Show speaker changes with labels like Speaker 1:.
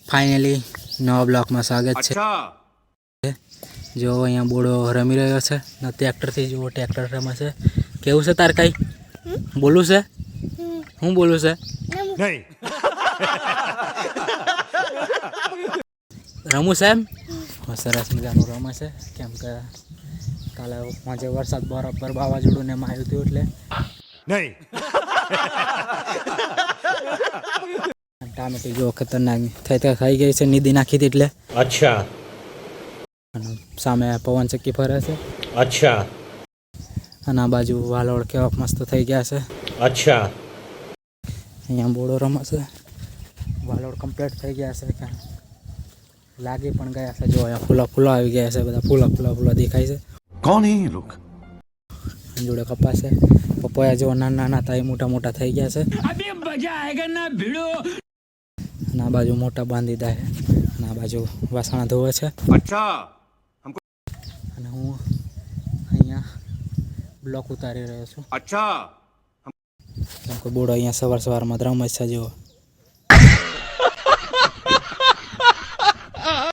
Speaker 1: Finally નવા બ્લોકમાં સ્વાગત છે। જો અહીંયા બોડો રમી રહ્યો છે ને ટ્રેક્ટરથી જુઓ ટ્રેક્ટર રમે છે। કેવું છે તાર કઈ બોલું છે? હું બોલું છે? નહીં રમું છે એમ? સરસ મજાનું રમે છે કેમ કે કાલે આજે વરસાદ બરાબર વાવાઝોડું ને એમાં આવ્યું હતું એટલે નહીં ટામેટી જો ખતરનાક થઈ ગઈ છે નીદી નાખી હતી એટલે।
Speaker 2: અચ્છા
Speaker 1: અને સામે પવન ચક્કી ફરે છે।
Speaker 2: અચ્છા
Speaker 1: અને આ બાજુ વાલોડ કેવા મસ્ત થઈ ગયા છે।
Speaker 2: અચ્છા
Speaker 1: અહીંયા બોડો રમે છે વાલોડ કમ્પ્લીટ થઈ ગયા છે કે લાગી પણ ગયા છે। જો અહીંયા ફૂલા આવી ગયા છે બધા ફૂલા દેખાય છે।
Speaker 3: કોણ હે ये लोग?
Speaker 1: જોડે કપાસ છે પપૈયા જો નાના હતા એ મોટા થઈ ગયા છે।
Speaker 2: અભી મજા આયેગા ના ભીડો।
Speaker 1: અને આ બાજુ મોટા બાંધી દે અને આ બાજુ વાસણા ધોવે છે।
Speaker 2: અચ્છા
Speaker 1: અને હું અહીંયા બ્લોક ઉતારી રહ્યો છું।
Speaker 2: અચ્છા
Speaker 1: કેમ કે બોડો અહીંયા સવારમાં રમે છે। જો